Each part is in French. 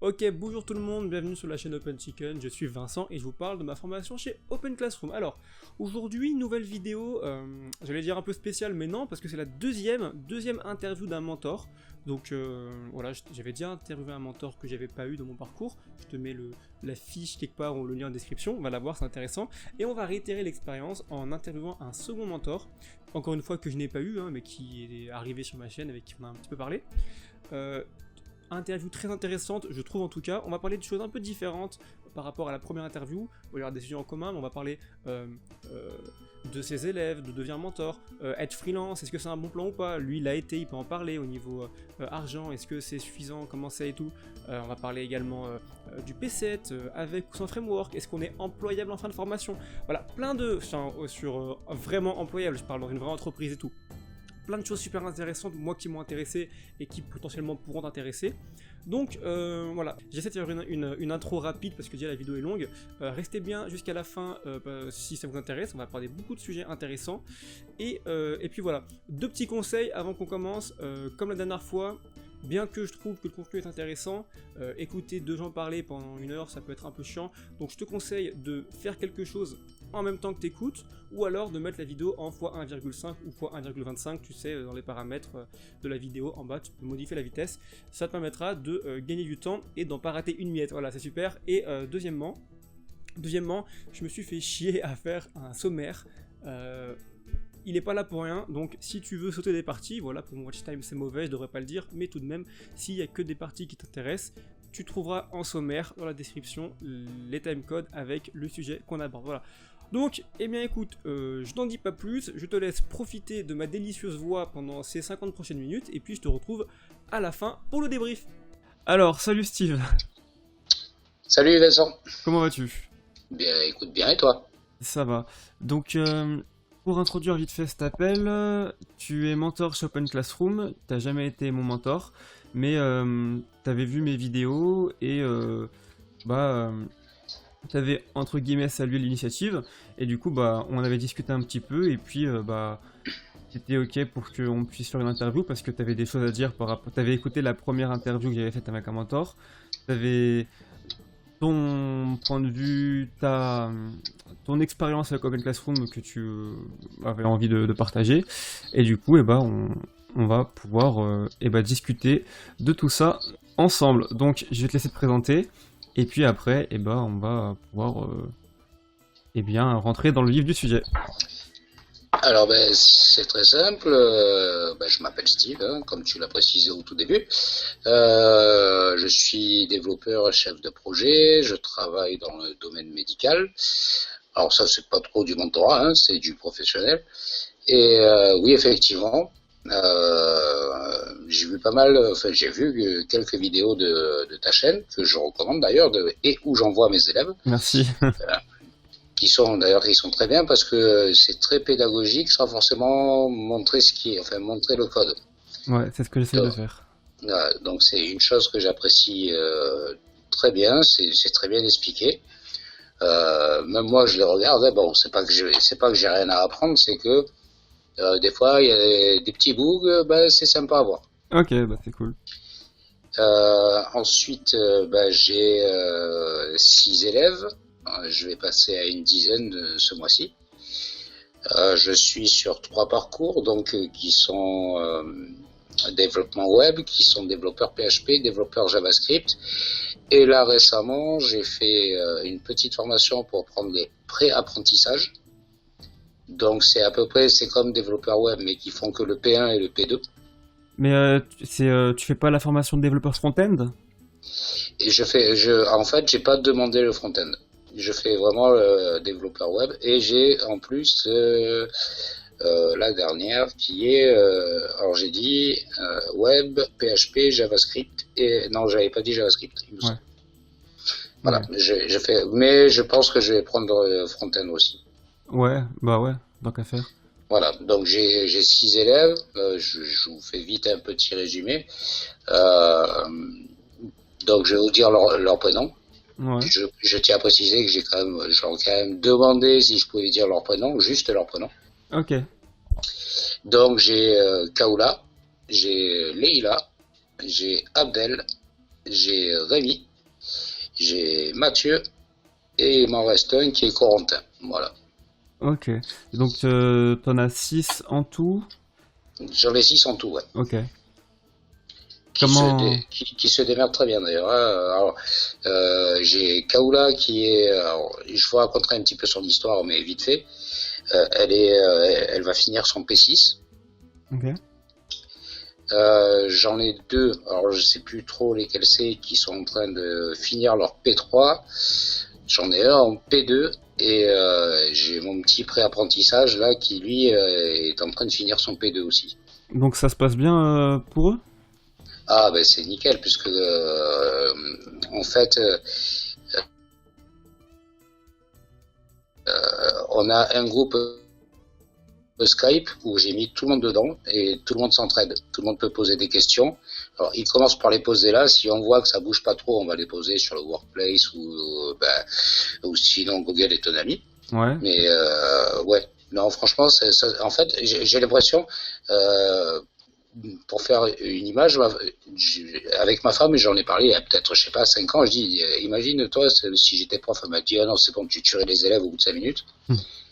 Ok, bonjour tout le monde, bienvenue sur la chaîne Open Chicken, je suis Vincent et je vous parle de ma formation chez Open Classroom. Alors, aujourd'hui, nouvelle vidéo, j'allais dire un peu spéciale, mais non, parce que c'est la deuxième interview d'un mentor. Donc voilà, j'avais déjà interviewé un mentor que j'avais pas eu dans mon parcours. Je te mets la fiche quelque part ou le lien en description, on va la voir, c'est intéressant. Et on va réitérer l'expérience en interviewant un second mentor, encore une fois que je n'ai pas eu, mais qui est arrivé sur ma chaîne, avec qui on a un petit peu parlé. Interview très intéressante, je trouve en tout cas. On va parler de choses un peu différentes par rapport à la première interview. Il va y avoir des sujets en commun, mais on va parler de ses élèves, de devenir mentor, être freelance, est-ce que c'est un bon plan ou pas? Lui, il l'a été, il peut en parler au niveau argent, est-ce que c'est suffisant, comment c'est et tout. On va parler également du P7, avec ou sans framework, est-ce qu'on est employable en fin de formation. Voilà, plein de... sur vraiment employable, je parle dans une vraie entreprise et tout. Plein de choses super intéressantes, moi qui m'ont intéressé et qui potentiellement pourront t'intéresser. Donc voilà, j'essaie de faire une intro rapide parce que déjà la vidéo est longue. Restez bien jusqu'à la fin si ça vous intéresse, on va parler de beaucoup de sujets intéressants. Et puis voilà, deux petits conseils avant qu'on commence. Comme la dernière fois, bien que je trouve que le contenu est intéressant, écouter deux gens parler pendant une heure, ça peut être un peu chiant. Donc je te conseille de faire quelque chose en même temps que tu écoutes, ou alors de mettre la vidéo en x1,5 ou x1,25, tu sais, dans les paramètres de la vidéo en bas, tu peux modifier la vitesse. Ça te permettra de gagner du temps et d'en pas rater une miette. Voilà, c'est super. Et deuxièmement, je me suis fait chier à faire un sommaire. Il n'est pas là pour rien, donc si tu veux sauter des parties, voilà, pour mon watch time c'est mauvais, je devrais pas le dire, mais tout de même, s'il n'y a que des parties qui t'intéressent, tu trouveras en sommaire, dans la description, les timecodes avec le sujet qu'on aborde, voilà. Donc, eh bien écoute, je n'en dis pas plus, je te laisse profiter de ma délicieuse voix pendant ces 50 prochaines minutes, et puis je te retrouve à la fin pour le débrief. Alors, salut Steve. Salut Vincent. Comment vas-tu? Bien, écoute bien, et toi? Ça va. Donc, pour introduire vite fait cet appel, tu es mentor chez Open Classroom, t'as jamais été mon mentor, mais t'avais vu mes vidéos et t'avais entre guillemets salué l'initiative, et du coup on avait discuté un petit peu, et puis c'était ok pour qu'on puisse faire une interview parce que t'avais des choses à dire par rapport. T'avais écouté la première interview que j'avais faite avec un mentor, t'avais ton point de vue, ton expérience avec Open Classroom que tu avais envie de partager, et du coup on va pouvoir discuter de tout ça ensemble. Donc je vais te laisser te présenter, et puis après on va pouvoir rentrer dans le vif du sujet. Alors c'est très simple, je m'appelle Steve, comme tu l'as précisé au tout début. Je suis développeur, chef de projet, je travaille dans le domaine médical. Alors ça c'est pas trop du mentorat, c'est du professionnel. Et oui effectivement, j'ai vu quelques vidéos de ta chaîne, que je recommande d'ailleurs, et où j'envoie mes élèves. Merci. Qui sont très bien parce que c'est très pédagogique sans forcément montrer montrer le code. Ouais, c'est ce que j'essaie de faire. Donc c'est une chose que j'apprécie très bien, c'est très bien expliqué. Même moi je les regarde, c'est pas que j'ai rien à apprendre, c'est que des fois il y a des petits bugs, c'est sympa à voir. Ok, c'est cool. Ensuite j'ai 6 élèves. Je vais passer à une dizaine ce mois-ci. Je suis sur 3 parcours, donc qui sont développement web, qui sont développeurs PHP, développeurs JavaScript. Et là récemment, j'ai fait une petite formation pour prendre les pré-apprentissages. Donc c'est comme développeur web, mais qui font que le P1 et le P2. Mais tu fais pas la formation de développeur front-end? Et en fait, j'ai pas demandé le front-end. Je fais vraiment le développeur web, et j'ai en plus la dernière qui est, alors j'ai dit web, PHP, JavaScript, et non, j'avais pas dit JavaScript. Ouais. Voilà, ouais. Mais je pense que je vais prendre front-end aussi. Ouais, tant qu'à faire. Voilà, donc j'ai 6 élèves. Je vous fais vite un petit résumé. Euh, donc je vais vous dire leur prénom. Ouais. Je tiens à préciser que j'aurais quand même demandé si je pouvais dire leur prénom, juste leur prénom. Ok. Donc j'ai Kaoula, j'ai Leïla, j'ai Abdel, j'ai Rémi, j'ai Mathieu et il m'en reste un qui est Corentin. Voilà. Ok. Donc, t'en as 6 en tout. J'en ai 6 en tout, ouais. Ok. Comment... Qui se démerde très bien d'ailleurs, hein. Alors, j'ai Kaoula qui est. Alors, je vous raconterai un petit peu son histoire, mais vite fait. Elle va finir son P6. Ok. J'en ai 2, alors je sais plus trop lesquels c'est, qui sont en train de finir leur P3. J'en ai un en P2 et j'ai mon petit pré-apprentissage là qui lui est en train de finir son P2 aussi. Donc ça se passe bien pour eux? Ah ben c'est nickel puisque en fait on a un groupe Skype où j'ai mis tout le monde dedans et tout le monde s'entraide. Tout le monde peut poser des questions. Alors, ils commencent par les poser là. Si on voit que ça bouge pas trop, on va les poser sur le Workplace ou sinon Google est un ami. Ouais. Mais ouais, non, franchement, en fait, j'ai l'impression, pour faire une image, avec ma femme, j'en ai parlé il y a peut-être, je sais pas, 5 ans. Je dis, imagine toi, si j'étais prof, elle m'a dit, ah non, c'est bon, tu tuerais les élèves au bout de 5 minutes.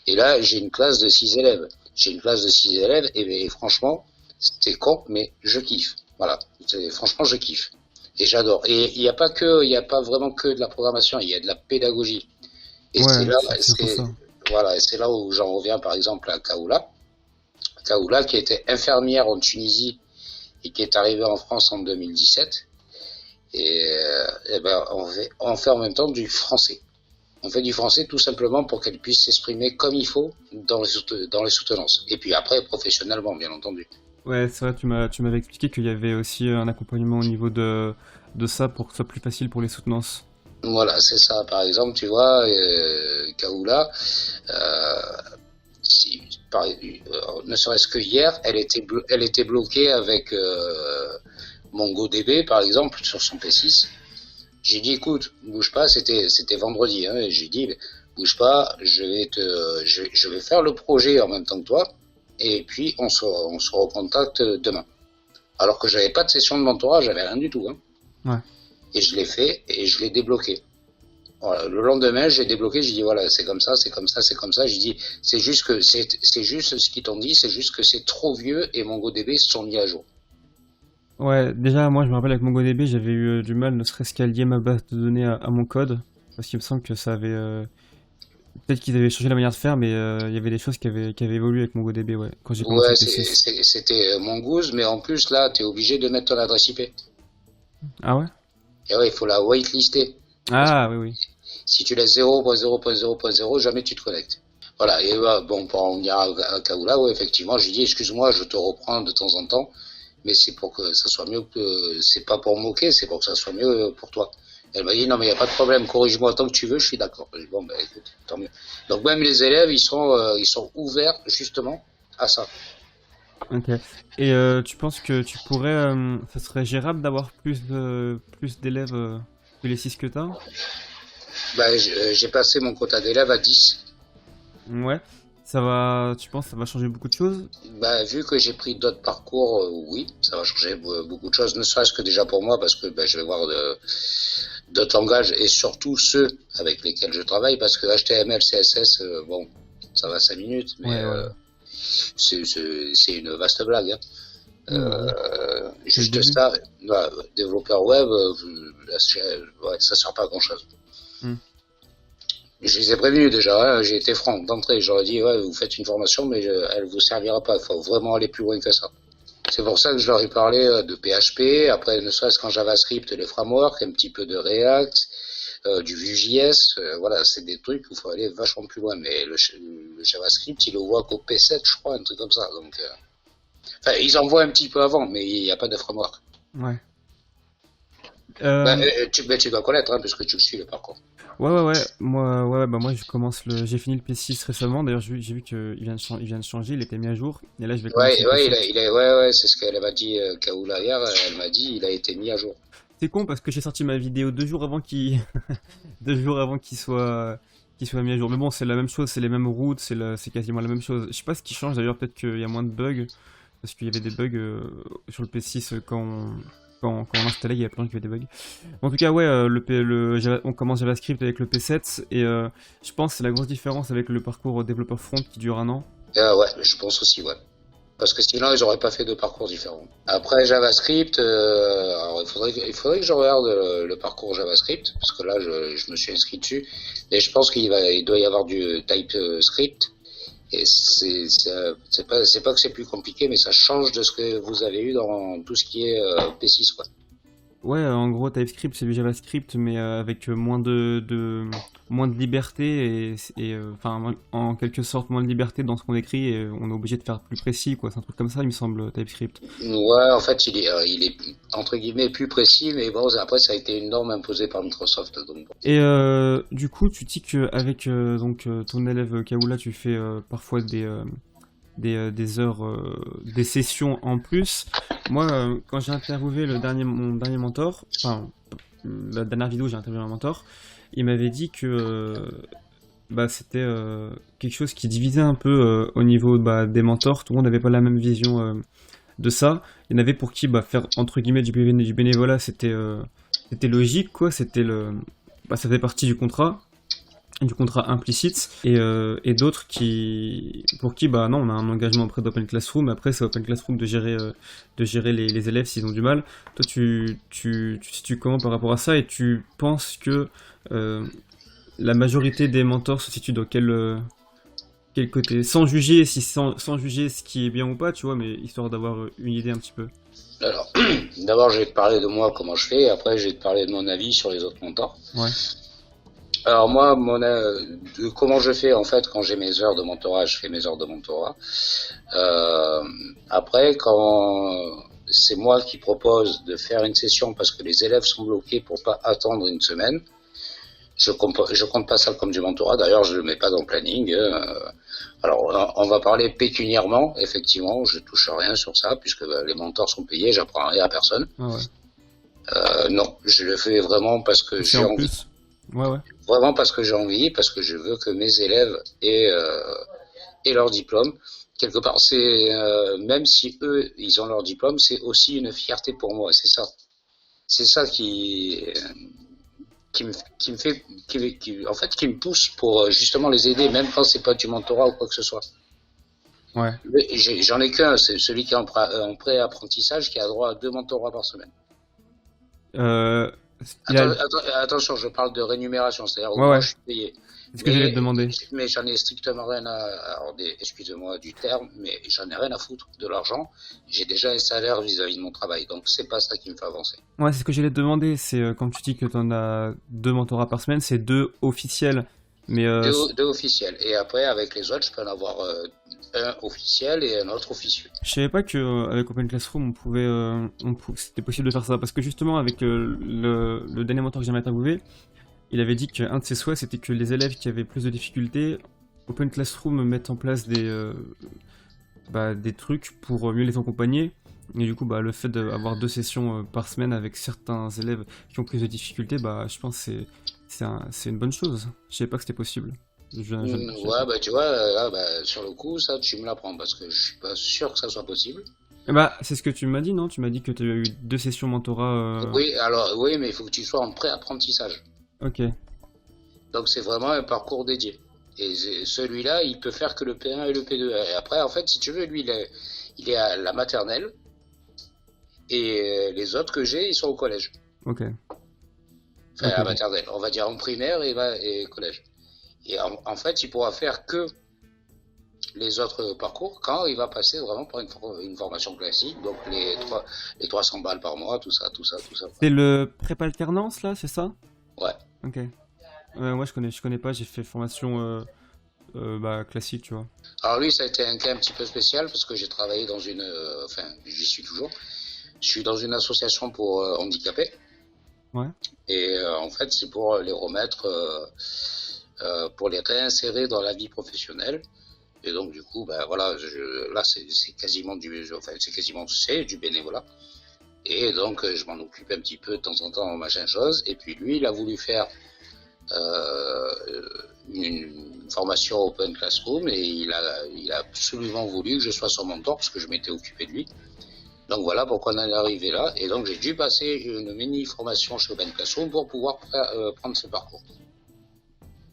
Et là, j'ai une classe de 6 élèves. Et franchement, c'est con, mais je kiffe. Voilà. Franchement, je kiffe. Et j'adore. Et il n'y a pas vraiment que de la programmation, il y a de la pédagogie. Et Ouais, c'est là, c'est pour ça. voilà, et c'est là où j'en reviens par exemple à Kaoula. Kaoula qui était infirmière en Tunisie et qui est arrivée en France en 2017. Et ben, on fait en même temps du français. On fait du français tout simplement pour qu'elle puisse s'exprimer comme il faut dans les soutenances. Et puis après, professionnellement, bien entendu. Ouais, c'est vrai, tu m'avais expliqué qu'il y avait aussi un accompagnement au niveau de ça pour que ce soit plus facile pour les soutenances. Voilà, c'est ça. Par exemple, tu vois, Kaoula, euh, ne serait-ce que hier, elle était bloquée avec MongoDB, par exemple, sur son P6. J'ai dit, écoute, bouge pas, c'était vendredi, hein, et j'ai dit, bouge pas, je vais faire le projet en même temps que toi, et puis on se recontacte demain. Alors que j'avais pas de session de mentorat, j'avais rien du tout, hein. Ouais. Et je l'ai fait, et je l'ai débloqué. Voilà, le lendemain, j'ai débloqué, j'ai dit, voilà, c'est comme ça, c'est comme ça, c'est comme ça. J'ai dit, c'est juste ce qu'ils t'ont dit, c'est juste que c'est trop vieux, et MongoDB se sont mis à jour. Ouais, déjà, moi, je me rappelle avec MongoDB, j'avais eu du mal, ne serait-ce qu'à lier ma base de données à mon code, parce qu'il me semble que ça avait... Peut-être qu'ils avaient changé la manière de faire, mais il y avait des choses qui avaient évolué avec MongoDB, ouais, quand j'ai commencé Ouais, le P6. c'était Mongoose, mais en plus, là, t'es obligé de mettre ton adresse IP. Ah ouais? Et ouais, il faut la whitelister. Parce que Ah, oui, oui. si tu laisses 0.0.0.0, jamais tu te connectes. Voilà, et bon, pour en venir à Kaoula, ouais, effectivement, j'ai dit, excuse-moi, je te reprends de temps en temps, mais c'est pour que ça soit mieux c'est pas pour me moquer, c'est pour que ça soit mieux pour toi. Elle m'a dit, non, mais il n'y a pas de problème, corrige-moi tant que tu veux, je suis d'accord. J'ai dit, bon, ben, écoute, tant mieux. Donc, même les élèves, ils sont ouverts, justement, à ça. Ok. Et tu penses que tu pourrais... ça serait gérable d'avoir plus d'élèves que les 6 que t'as? Ben, j'ai passé mon quota d'élèves à 10. Ouais. Ça va... Tu penses que ça va changer beaucoup de choses? Bah, vu que j'ai pris d'autres parcours, oui, ça va changer beaucoup de choses, ne serait-ce que déjà pour moi, parce que je vais voir d'autres langages, et surtout ceux avec lesquels je travaille, parce que HTML, CSS, bon, ça va 5 minutes, mais Ouais, ouais. c'est une vaste blague, hein. Bah oui. C'est le Juste début. ça, voilà, développeur web, ouais, ça sert pas à grand-chose. Hmm. Je les ai prévenus déjà, hein, j'ai été franc d'entrée, j'aurais dit, ouais, vous faites une formation, mais elle vous servira pas, il faut vraiment aller plus loin que ça. C'est pour ça que je leur ai parlé de PHP, après ne serait-ce qu'en JavaScript, les frameworks, un petit peu de React, du Vue.js, voilà, c'est des trucs où il faut aller vachement plus loin, mais le JavaScript, il le voit qu'au P7, je crois, un truc comme ça, donc... enfin, ils en voient un petit peu avant, mais il n'y a pas de framework. Ouais. Euh, Tu dois connaître, hein, parce que tu le suis le parcours. ouais. Moi, j'ai fini le P6 récemment. D'ailleurs, j'ai vu qu'il vient de changer, il était mis à jour. Et là, je vais commencer le P7. Ouais, c'est ce qu'elle m'a dit, Kaoula hier. Elle m'a dit, il a été mis à jour. C'est con parce que j'ai sorti ma vidéo 2 jours avant qu'il, 2 jours avant qu'il soit mis à jour. Mais bon, c'est la même chose, c'est les mêmes routes, c'est quasiment la même chose. Je sais pas ce qui change d'ailleurs, peut-être qu'il y a moins de bugs. Parce qu'il y avait des bugs sur le P6 quand on installait, il y avait plein de gens qui avaient des bugs. En tout cas, ouais, on commence JavaScript avec le P7 et je pense que c'est la grosse différence avec le parcours développeur front qui dure 1 an. Ouais, je pense aussi, ouais. Parce que sinon, ils auraient pas fait de parcours différent. Après JavaScript, alors il faudrait que je regarde le parcours JavaScript, parce que là, je me suis inscrit dessus. Et je pense il doit y avoir du TypeScript. Et c'est pas que c'est plus compliqué, mais ça change de ce que vous avez eu dans tout ce qui est P6, quoi. Ouais, en gros, TypeScript, c'est du JavaScript, mais avec moins de liberté enfin, en quelque sorte, moins de liberté dans ce qu'on écrit et on est obligé de faire plus précis, quoi. C'est un truc comme ça, il me semble, TypeScript. Ouais, en fait, il est entre guillemets plus précis, mais bon, après, ça a été une norme imposée par Microsoft, donc bon. Et du coup, tu dis qu'avec ton élève Kaoula, tu fais parfois des heures, des sessions en plus. Moi, quand j'ai interviewé mon dernier mentor, enfin, la dernière vidéo, j'ai interviewé un mentor, il m'avait dit que c'était quelque chose qui divisait un peu au niveau des mentors. Tout le monde n'avait pas la même vision de ça. Il y en avait pour qui faire entre guillemets du bénévolat, c'était logique, quoi. Ça fait partie du contrat implicite et d'autres pour qui non, on a un engagement auprès d'Open Classroom. Après, c'est Open Classroom de gérer les élèves s'ils ont du mal. Toi, tu te situes comment par rapport à ça et tu penses que la majorité des mentors se situent dans quel côté, sans juger ce qui est bien ou pas, tu vois, mais histoire d'avoir une idée un petit peu. Alors, d'abord, je vais te parler de moi, comment je fais, et après, je vais te parler de mon avis sur les autres mentors. Ouais. Alors moi, comment je fais en fait quand j'ai mes heures de mentorat, je fais mes heures de mentorat. Après, quand c'est moi qui propose de faire une session parce que les élèves sont bloqués pour pas attendre une semaine, je compte pas ça comme du mentorat. D'ailleurs, je le mets pas dans le planning. Alors, on va parler pécuniairement, effectivement, je touche rien sur ça puisque les mentors sont payés, j'apprends rien à personne. Ah ouais. Non, je le fais vraiment parce que j'ai envie. Plus. Ouais. Vraiment parce que j'ai envie, parce que je veux que mes élèves aient leur diplôme. Quelque part, même si eux, ils ont leur diplôme, c'est aussi une fierté pour moi. C'est ça qui me fait, en fait, qui me pousse pour justement les aider, même quand c'est pas du mentorat ou quoi que ce soit. Ouais. J'en ai qu'un, c'est celui qui est en pré-apprentissage, qui a droit à 2 mentorats par semaine. Attention, je parle de rémunération, c'est-à-dire où moi je suis payé. C'est ce que j'allais te demander. Mais j'en ai strictement rien excusez-moi du terme, mais j'en ai rien à foutre de l'argent. J'ai déjà un salaire vis-à-vis de mon travail, donc c'est pas ça qui me fait avancer. Ouais, c'est ce que j'allais te demander. C'est quand tu dis que t'en as 2 mentorats par semaine, c'est 2 officiels. Mais deux officiels. Et après, avec les autres, je peux en avoir un officiel et un autre officieux. Je savais pas que avec Open Classroom c'était possible de faire ça parce que justement avec le dernier mentor que j'ai interviewé, il avait dit qu'un de ses souhaits c'était que les élèves qui avaient plus de difficultés, Open Classroom mette en place des trucs pour mieux les accompagner. Et du coup, le fait d'avoir 2 sessions par semaine avec certains élèves qui ont plus de difficultés, je pense que c'est une bonne chose. Je savais pas que c'était possible. Ouais, tu vois, là, sur le coup, ça, tu me l'apprends parce que je suis pas sûr que ça soit possible. C'est ce que tu m'as dit, non? Tu m'as dit que tu as eu 2 sessions mentorat. Oui, mais il faut que tu sois en pré-apprentissage. Ok. Donc c'est vraiment un parcours dédié. Et celui-là, il peut faire que le P1 et le P2. Et après, en fait, si tu veux, lui, il est à la maternelle. Et les autres que j'ai, ils sont au collège. Ok. Enfin, à la maternelle. On va dire en primaire et collège. Et en fait, il pourra faire que les autres parcours quand il va passer vraiment par une formation classique. Donc les 300 balles par mois, tout ça. C'est le prépa alternance là, c'est ça? Ouais. Ok. Moi je connais pas, j'ai fait formation classique, tu vois. Alors lui, ça a été un cas un petit peu spécial parce que j'ai travaillé dans j'y suis toujours. Je suis dans une association pour handicapés. Ouais. Et en fait, c'est pour les remettre, pour les réinsérer dans la vie professionnelle. Et donc, du coup, ben voilà, là, c'est quasiment c'est du bénévolat. Et donc, je m'en occupe un petit peu de temps en temps, machin chose. Et puis lui, il a voulu faire une formation Open Classroom et il a absolument voulu que je sois son mentor parce que je m'étais occupé de lui. Donc voilà pourquoi on en est arrivé là. Et donc j'ai dû passer une mini formation chez Open Classroom pour pouvoir prendre ce parcours.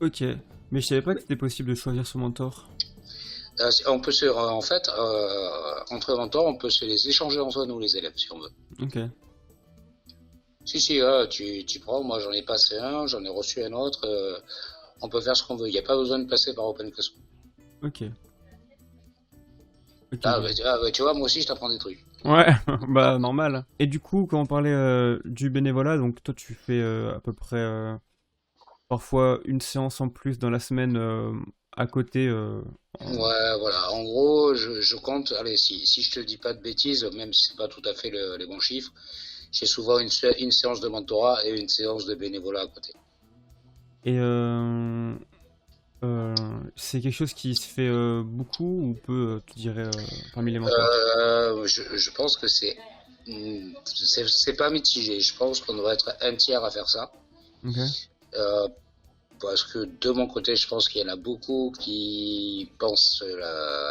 Ok, mais je savais pas que c'était possible de choisir son mentor. On peut en fait, entre mentors, on peut se les échanger entre nous les élèves si on veut. Ok. Si, tu prends, moi j'en ai passé un, j'en ai reçu un autre, on peut faire ce qu'on veut, il n'y a pas besoin de passer par Open Classroom. Ok. Tu vois, moi aussi je t'apprends des trucs. Ouais, bah normal. Et du coup, quand on parlait du bénévolat, donc toi tu fais à peu près parfois une séance en plus dans la semaine à côté. Ouais, voilà, en gros, je compte, allez, si je te dis pas de bêtises, même si c'est pas tout à fait les bons chiffres, j'ai souvent une séance de mentorat et une séance de bénévolat à côté. Et c'est quelque chose qui se fait beaucoup ou peu, tu dirais, parmi les mentors? Je pense que c'est pas mitigé. Je pense qu'on devrait être un tiers à faire ça. Ok. Parce que de mon côté, je pense qu'il y en a beaucoup qui pensent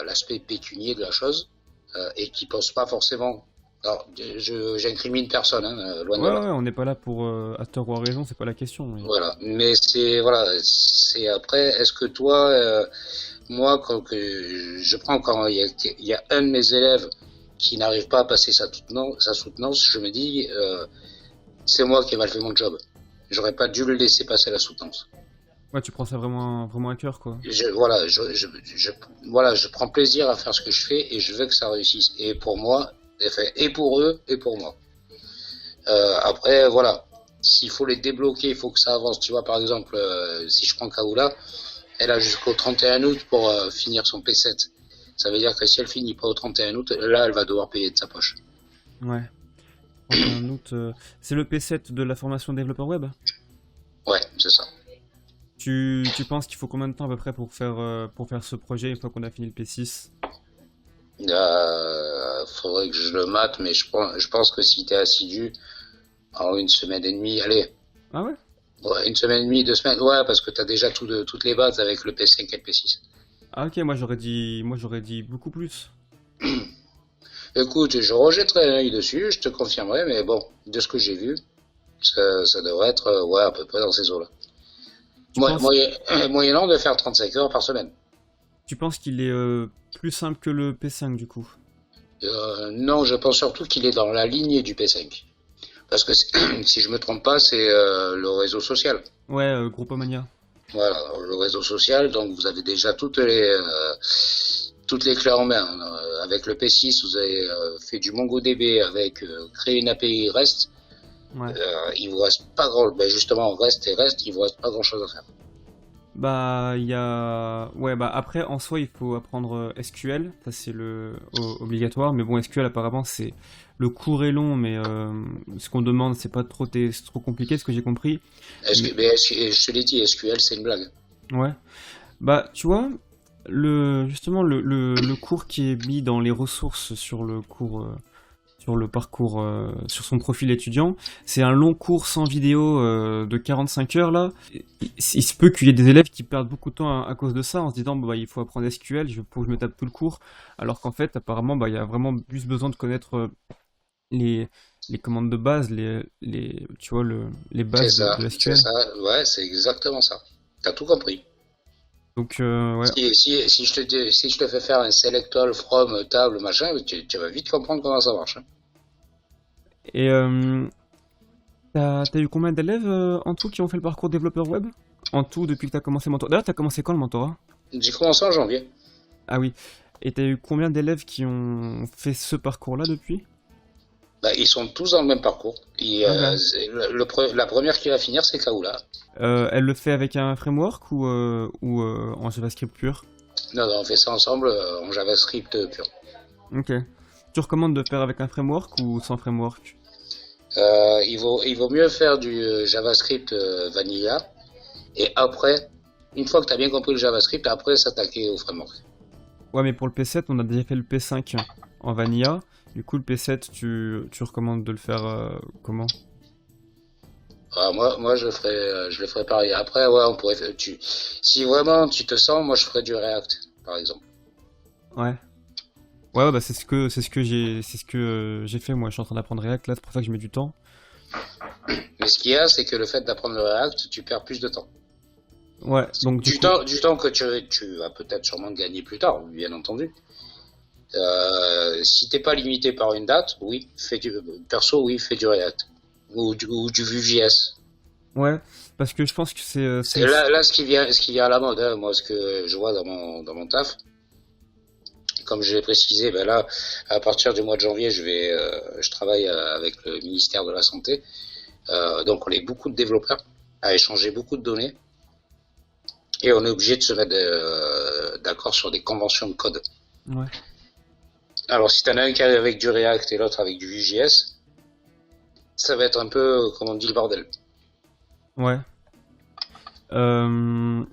l'aspect pécunier de la chose et qui pensent pas forcément. Alors, j'incrimine personne, hein, loin de Ouais, là. ouais, on n'est pas là pour à tort ou à raison, c'est pas la question. Mais... Voilà. Mais c'est après. Est-ce que toi, moi, quand je prends quand il y a un de mes élèves qui n'arrive pas à passer sa soutenance, je me dis, c'est moi qui ai mal fait mon job. J'aurais pas dû le laisser passer la soutenance. Ouais, tu prends ça vraiment, vraiment à cœur, quoi. Je prends plaisir à faire ce que je fais et je veux que ça réussisse. Et pour moi, enfin, et pour eux, et pour moi. Après, voilà. S'il faut les débloquer, il faut que ça avance. Tu vois, par exemple, si je prends Kaoula, elle a jusqu'au 31 août pour finir son P7. Ça veut dire que si elle finit pas au 31 août, là, elle va devoir payer de sa poche. Ouais. 31 août, c'est le P7 de la formation développeur web? Ouais, c'est ça. Tu penses qu'il faut combien de temps à peu près pour faire ce projet une fois qu'on a fini le P6? Faudrait que je le mate, mais je pense que si t'es assidu, en une semaine et demie, allez. Ah ouais? Ouais, une semaine et demie, 2 semaines, ouais, parce que t'as déjà toutes les bases avec le P5 et le P6. Ah ok, moi j'aurais dit beaucoup plus. Écoute, je rejetterai un œil dessus, je te confirmerai, mais bon, de ce que j'ai vu, ça devrait être, ouais, à peu près dans ces eaux-là. Tu penses, Moyennant de faire 35 heures par semaine. tu penses qu'il est plus simple que le P5 du coup? Non, je pense surtout qu'il est dans la lignée du P5. Parce que si je me trompe pas, c'est le réseau social. Ouais, Groupomania. Voilà, le réseau social, donc vous avez déjà toutes les clés en main. Avec le P6, vous avez fait du MongoDB avec créer une API REST. Ouais. Il vous reste pas justement REST, il vous reste pas grand chose à faire. Bah, il y a... Ouais, bah après, en soi, il faut apprendre SQL, ça c'est obligatoire, mais bon, SQL apparemment, c'est... Le cours est long, mais ce qu'on demande, c'est pas trop, c'est trop compliqué, ce que j'ai compris. Je te l'ai dit, SQL, c'est une blague. Ouais. Bah, tu vois, justement, le cours qui est mis dans les ressources sur le cours... sur le parcours, sur son profil étudiant. C'est un long cours sans vidéo de 45 heures là. Il se peut qu'il y ait des élèves qui perdent beaucoup de temps à cause de ça, en se disant bah, il faut apprendre SQL, faut que je me tape tout le cours. Alors qu'en fait, apparemment, bah, il y a vraiment juste besoin de connaître les, les commandes de base, tu vois, les bases de C'est SQL. ça, ouais, c'est exactement ça. T'as tout compris. Donc, ouais. Si je te fais faire un select all from table machin, tu vas vite comprendre comment ça marche. Hein. Et t'as eu combien d'élèves en tout qui ont fait le parcours développeur web? En tout, depuis que t'as commencé le mentorat. D'ailleurs, t'as commencé quand le mentorat? J'ai commencé en janvier. Ah oui. Et t'as eu combien d'élèves qui ont fait ce parcours-là depuis? Bah, ils sont tous dans le même parcours. Ok. La première qui va finir, c'est Kaoula. Elle le fait avec un framework ou en JavaScript pur? Non, on fait ça ensemble en JavaScript pur. Ok. Tu recommandes de faire avec un framework ou sans framework? Il vaut mieux faire du JavaScript vanilla et après, une fois que tu as bien compris le JavaScript, après s'attaquer au framework. Ouais, mais pour le P7, on a déjà fait le P5 en vanilla. Du coup, le P7, tu recommandes de le faire comment? Moi, je le ferais pareil. Après, ouais, on pourrait, si vraiment tu te sens, moi, je ferais du React, par exemple. Ouais. Ouais, bah c'est ce que j'ai fait. Moi, je suis en train d'apprendre React là, c'est pour ça que je mets du temps. Mais ce qu'il y a, c'est que le fait d'apprendre le React, tu perds plus de temps. Ouais, donc du coup, Du temps que tu vas peut-être sûrement gagner plus tard, bien entendu. Si t'es pas limité par une date, oui, fais du React ou du Vue.js. ouais, parce que je pense que C'est là ce qui vient à la mode, hein. Moi, ce que je vois dans mon taf, comme je l'ai précisé, ben là, à partir du mois de janvier, je travaille avec le ministère de la Santé. Donc, on est beaucoup de développeurs à échanger beaucoup de données et on est obligé de se mettre d'accord sur des conventions de code. Ouais. Alors, si t'en as un qui arrive avec du React et l'autre avec du Vue.js, ça va être un peu, comme on dit, le bordel. Ouais. Euh,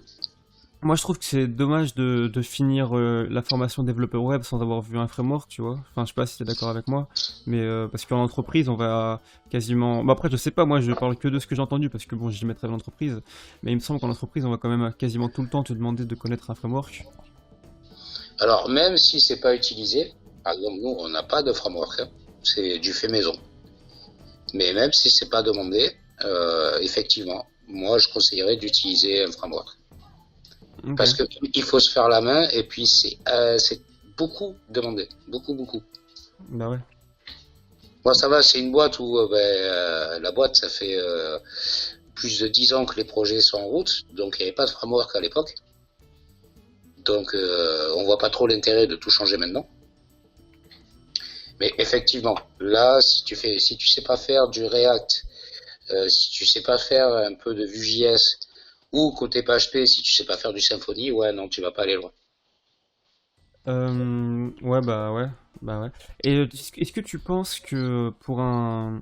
Moi, je trouve que c'est dommage de finir la formation développeur web sans avoir vu un framework, tu vois. Enfin, je sais pas si t'es d'accord avec moi, mais parce qu'en entreprise, on va quasiment. Bon, après, je sais pas, moi, je parle que de ce que j'ai entendu parce que bon, j'y mettrai l'entreprise, mais il me semble qu'en entreprise, on va quand même quasiment tout le temps te demander de connaître un framework. Alors, même si c'est pas utilisé, par exemple, nous, on n'a pas de framework, hein. C'est du fait maison. Mais même si c'est pas demandé, effectivement, moi, je conseillerais d'utiliser un framework. Ok. Parce que il faut se faire la main et puis c'est beaucoup demandé, beaucoup. Bah ouais. Moi, ça va, c'est une boîte où la boîte, ça fait plus de 10 ans que les projets sont en route, donc il n'y avait pas de framework à l'époque. Donc, on voit pas trop l'intérêt de tout changer maintenant. Mais effectivement, là, si tu sais pas faire du React, si tu sais pas faire un peu de Vue.js, ou côté PHP, si tu sais pas faire du Symfony, ouais, non, tu vas pas aller loin. Ouais, bah ouais. Et est-ce que tu penses que pour un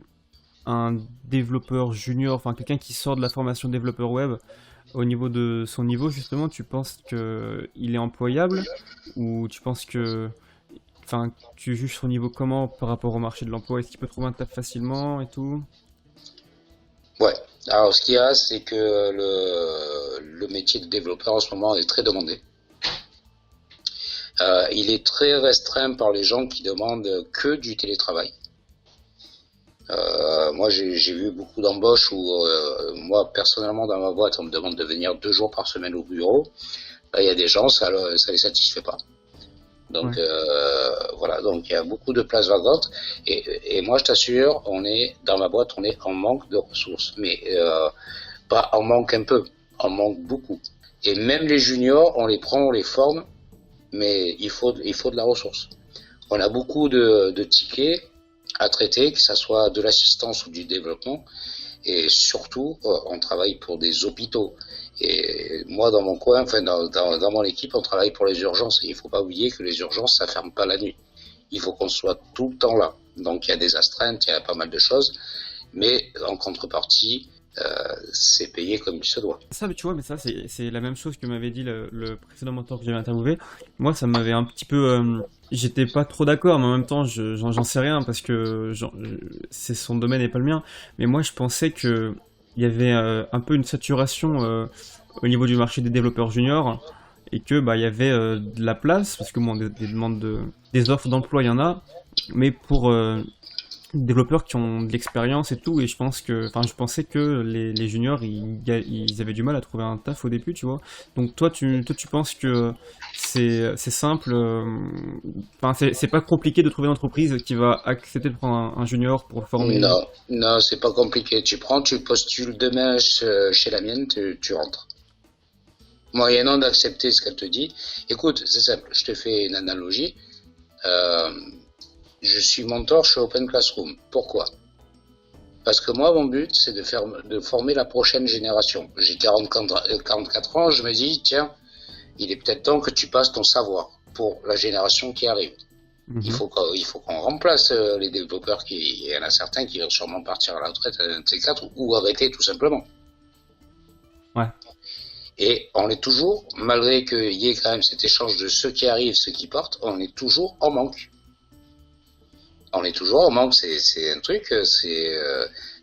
développeur junior, enfin quelqu'un qui sort de la formation développeur web, au niveau de son niveau justement, tu penses que il est employable ou tu penses que, enfin, tu juges son niveau comment par rapport au marché de l'emploi? Est-ce qu'il peut trouver un taf facilement et tout? Ouais. Alors, ce qu'il y a, c'est que le métier de développeur en ce moment est très demandé. Il est très restreint par les gens qui demandent que du télétravail. Moi, j'ai vu beaucoup d'embauches où, moi, personnellement, dans ma boîte, on me demande de venir 2 jours par semaine au bureau. Là, il y a des gens, ça les satisfait pas. Donc, Ouais. voilà. Donc, il y a beaucoup de places vacantes. Et moi, je t'assure, dans ma boîte, on est en manque de ressources. Mais, pas en manque un peu, en manque beaucoup. Et même les juniors, on les prend, on les forme, mais il faut de la ressource. On a beaucoup de tickets à traiter, que ce soit de l'assistance ou du développement, et surtout, on travaille pour des hôpitaux. Et moi, dans mon coin, enfin dans mon équipe, on travaille pour les urgences. Et il ne faut pas oublier que les urgences, ça ferme pas la nuit. Il faut qu'on soit tout le temps là. Donc il y a des astreintes, il y a pas mal de choses, mais en contrepartie, c'est payé comme il se doit. Ça, mais tu vois, mais ça, c'est la même chose que m'avait dit le précédent mentor que j'avais interviewé. Moi, ça m'avait un petit peu. J'étais pas trop d'accord, mais en même temps, j'en sais rien parce que c'est son domaine et pas le mien. Mais moi, je pensais que il y avait un peu une saturation au niveau du marché des développeurs juniors et que bah il y avait de la place parce que bon, des demandes des offres d'emploi, il y en a, mais pour développeurs qui ont de l'expérience et tout, et je pensais que les juniors, ils avaient du mal à trouver un taf au début, tu vois. Donc toi, tu penses que c'est simple, enfin, c'est pas compliqué de trouver une entreprise qui va accepter de prendre un junior pour le former. Non, non, c'est pas compliqué. Tu postules demain chez la mienne, tu rentres. Moyennant d'accepter ce qu'elle te dit. Écoute, c'est simple, je te fais une analogie. Euh, je suis mentor chez Open Classroom. Pourquoi? Parce que moi, mon but, c'est de former la prochaine génération. J'ai 44 ans, je me dis, tiens, il est peut-être temps que tu passes ton savoir pour la génération qui arrive. Il faut qu'on remplace les développeurs il y en a certains qui vont sûrement partir à la retraite un de ces quatre ou arrêter tout simplement. Ouais. Et on est toujours, malgré qu'il y ait quand même cet échange de ceux qui arrivent, ceux qui partent, on est toujours en manque. On est toujours en manque, c'est un truc,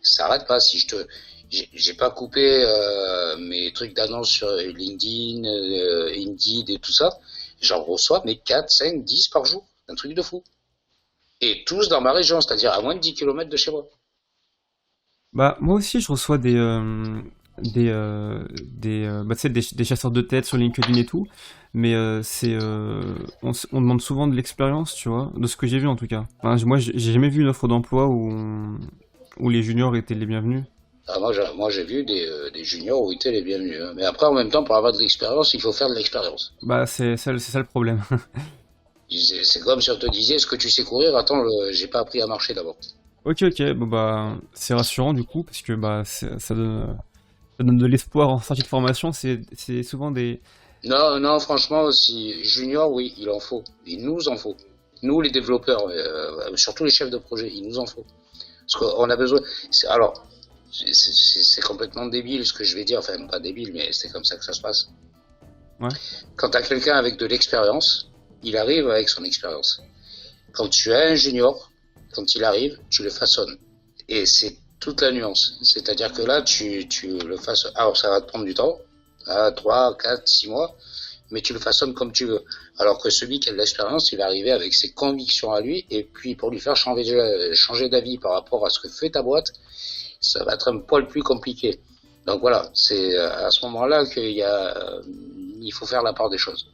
ça arrête pas. Si j'ai pas coupé mes trucs d'annonce sur LinkedIn, Indeed et tout ça, j'en reçois mais 4, 5, 10 par jour. Un truc de fou. Et tous dans ma région, c'est-à-dire à moins de 10 km de chez moi. Bah, moi aussi, je reçois tu sais, des chasseurs de tête sur LinkedIn et tout, mais on demande souvent de l'expérience, tu vois, de ce que j'ai vu en tout cas. Enfin, moi, j'ai jamais vu une offre d'emploi où les juniors étaient les bienvenus. Ah, moi, j'ai vu des juniors où étaient les bienvenus. Hein. Mais après, en même temps, pour avoir de l'expérience, il faut faire de l'expérience. Bah, c'est ça le problème. C'est comme si on te disait, est-ce que tu sais courir? Attends, j'ai pas appris à marcher d'abord. Ok, bon bah, c'est rassurant du coup, parce que bah, ça donne de l'espoir en sortie de formation, c'est souvent des... Non, franchement, si junior, oui, il en faut. Il nous en faut. Nous, les développeurs, surtout les chefs de projet, il nous en faut. Parce qu'on a besoin... Alors, c'est complètement débile ce que je vais dire, enfin, pas débile, mais c'est comme ça que ça se passe. Ouais. Quand tu as quelqu'un avec de l'expérience, il arrive avec son expérience. Quand tu as un junior, quand il arrive, tu le façonnes. Et c'est toute la nuance. C'est-à-dire que là, tu le façonnes. Alors, ça va te prendre du temps, 3, 4, 6 mois, mais tu le façonnes comme tu veux. Alors que celui qui a de l'expérience, il va arriver avec ses convictions à lui, et puis pour lui faire changer d'avis par rapport à ce que fait ta boîte, ça va être un poil plus compliqué. Donc voilà, c'est à ce moment-là il faut faire la part des choses.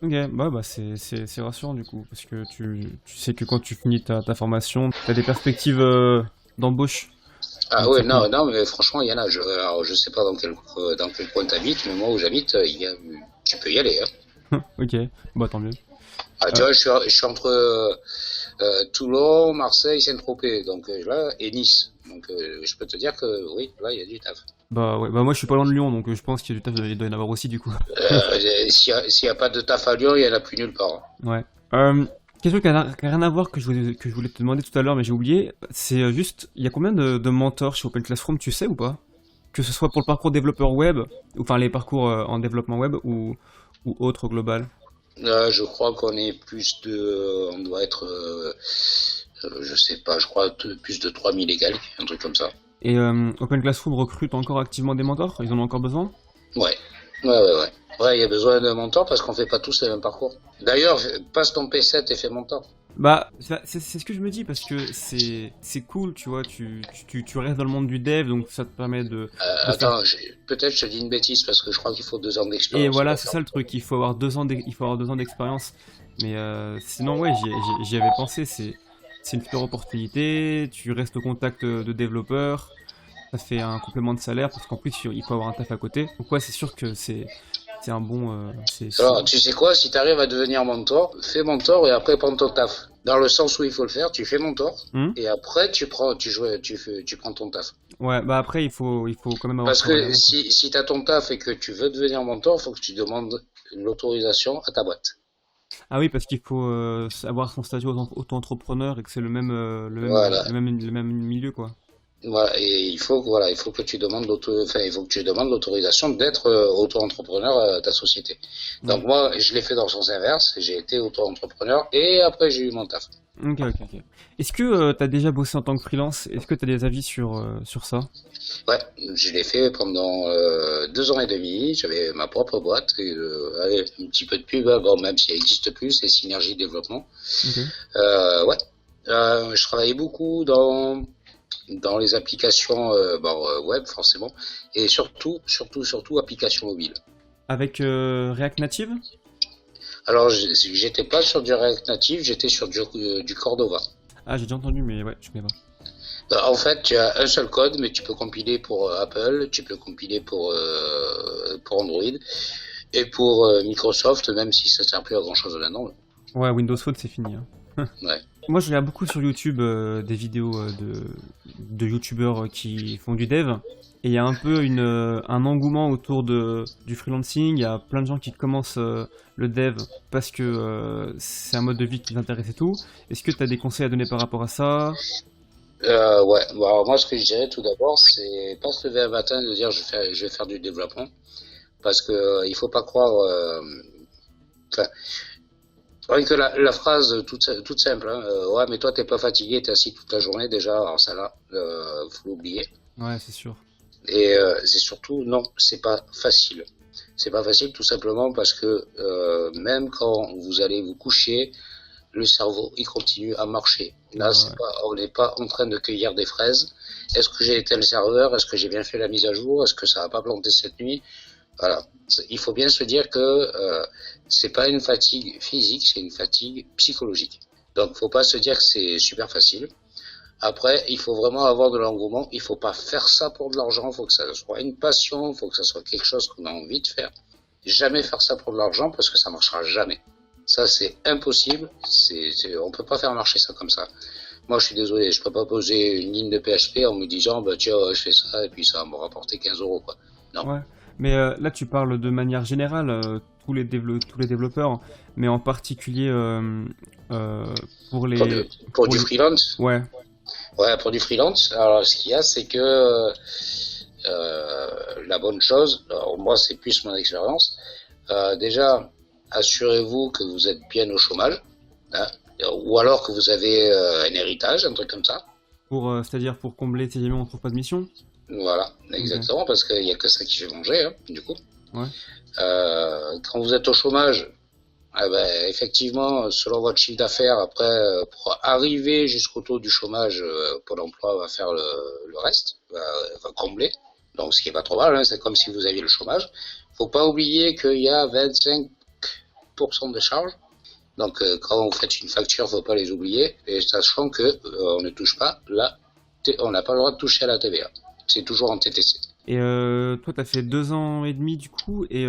Ok, bah c'est rassurant du coup, parce que tu sais que quand tu finis ta formation, t'as des perspectives d'embauche. Ah Donc, ouais, c'est cool. non, mais franchement, il y en a. Alors, je sais pas dans quel coin t'habites, mais moi où j'habite, tu peux y aller. Hein. Ok, bah tant mieux. Ah, tu Euh, vois, je suis entre Toulon, Marseille, Saint-Tropez, donc là, et Nice. Donc je peux te dire que oui, là, il y a du taf. Bah ouais, bah moi je suis pas loin de Lyon, donc je pense qu'il y a du taf, il doit y en avoir aussi du coup. S'il y a pas de taf à Lyon, il y en a plus nulle part. Ouais. Quelque chose qui a rien à voir que je voulais te demander tout à l'heure, mais j'ai oublié, c'est juste, il y a combien de mentors chez Open Classroom, tu sais ou pas? Que ce soit pour le parcours développeur web, ou enfin les parcours en développement web ou autre au global. Je crois on doit être, je sais pas, je crois plus de 3000 et quelques, un truc comme ça. Et Open Classroom recrute encore activement des mentors? Ils en ont encore besoin? Ouais, ouais. Ouais, il y a besoin de mentor parce qu'on fait pas tous le même parcours. D'ailleurs, passe ton P7 et fais mentor. Bah, c'est ce que je me dis parce que c'est cool, tu vois, tu restes dans le monde du dev, donc ça te permet de faire. Attends, peut-être je te dis une bêtise parce que je crois qu'il faut 2 ans Et d'expérience voilà, pour c'est faire. ça le truc, il faut avoir 2 ans d'expérience. Mais sinon, ouais, j'y avais pensé, c'est une super opportunité, tu restes au contact de développeurs, ça fait un complément de salaire parce qu'en plus il faut avoir un taf à côté. Donc ouais, c'est sûr que c'est un bon, Alors, tu sais quoi, si tu arrives à devenir mentor, fais mentor et après prends ton taf. Dans le sens où il faut le faire, tu fais mentor Hmm. et après tu prends ton taf. Ouais, bah après il faut quand même avoir Parce travaillé que avant, quoi. si tu as ton taf et que tu veux devenir mentor, il faut que tu demandes l'autorisation à ta boîte. Ah oui, parce qu'il faut avoir son statut auto-entrepreneur et que c'est Voilà. le même milieu, quoi. Voilà, et il faut que tu demandes il faut que tu demandes l'autorisation d'être auto-entrepreneur de ta société. Ouais. Donc moi, je l'ai fait dans le sens inverse, j'ai été auto-entrepreneur et après j'ai eu mon taf. Ok. Est-ce que t'as déjà bossé en tant que freelance? Est-ce que t'as des avis sur ça? Ouais, je l'ai fait pendant 2 ans et demi, j'avais ma propre boîte, et, allez, un petit peu de pub, hein, bon, même si elle n'existe plus, c'est Synergie Développement. Ok. Ouais, je travaillais beaucoup dans les applications web forcément, et surtout applications mobiles. Avec React Native? Alors, j'étais pas sur du React Native, j'étais sur du Cordova. Ah, j'ai déjà entendu, mais ouais, je connais pas. En fait, tu as un seul code, mais tu peux compiler pour Apple, tu peux compiler pour Android, et pour Microsoft, même si ça sert plus à grand chose maintenant. Ouais, Windows Phone, c'est fini, hein. Ouais. Moi, je regarde beaucoup sur YouTube des vidéos de youtubeurs qui font du dev. Et il y a un peu un engouement autour du freelancing. Il y a plein de gens qui commencent le dev parce que c'est un mode de vie qui les intéresse et tout. Est-ce que tu as des conseils à donner par rapport à ça? Ouais. Bon, alors moi, ce que je dirais tout d'abord, c'est pas se lever un matin et de dire je vais faire du développement, parce que il faut pas croire. Enfin, rien que la phrase toute simple, hein, ouais, mais toi t'es pas fatigué, t'es assis toute la journée déjà, alors ça là, faut l'oublier. Ouais, c'est sûr. Et c'est surtout non, c'est pas facile. C'est pas facile tout simplement parce que même quand vous allez vous coucher, le cerveau il continue à marcher. Là, Ouais, c'est pas, on n'est pas en train de cueillir des fraises. Est-ce que j'ai éteint le serveur? Est-ce que j'ai bien fait la mise à jour? Est-ce que ça va pas planter cette nuit? Voilà. Il faut bien se dire que c'est pas une fatigue physique, c'est une fatigue psychologique. Donc, faut pas se dire que c'est super facile. Après, il faut vraiment avoir de l'engouement. Il faut pas faire ça pour de l'argent. Il faut que ça soit une passion. Il faut que ça soit quelque chose qu'on a envie de faire. Jamais faire ça pour de l'argent parce que ça marchera jamais. Ça, c'est impossible. On peut pas faire marcher ça comme ça. Moi, je suis désolé. Je peux pas poser une ligne de PHP en me disant, bah, tiens, je fais ça et puis ça va me rapporter 15 euros, quoi. Non. ouais. Mais là, tu parles de manière générale, tous les développeurs, mais en particulier euh, pour Pour, les... pour Pour du les... freelance. Ouais, Ouais, pour du freelance. Alors, ce qu'il y a, c'est que la bonne chose, alors moi, c'est plus mon expérience. Déjà, assurez-vous que vous êtes bien au chômage, hein, ou alors que vous avez un héritage, un truc comme ça. c'est-à-dire pour combler si jamais on trouve pas de mission. Voilà, Ok, exactement, parce qu'il n'y a que ça qui fait manger, hein, du coup. ouais. Quand vous êtes au chômage, eh ben, effectivement, selon votre chiffre d'affaires, après, pour arriver jusqu'au taux du chômage, Pôle emploi va faire le reste, va combler. Donc, ce qui est pas trop mal, hein, c'est comme si vous aviez le chômage. Faut pas oublier qu'il y a 25% de charges. Donc, quand vous faites une facture, faut pas les oublier. Et sachant que on ne touche pas on n'a pas le droit de toucher à la TVA. C'est toujours en TTC. Et toi, t'as fait 2 ans et demi du coup, et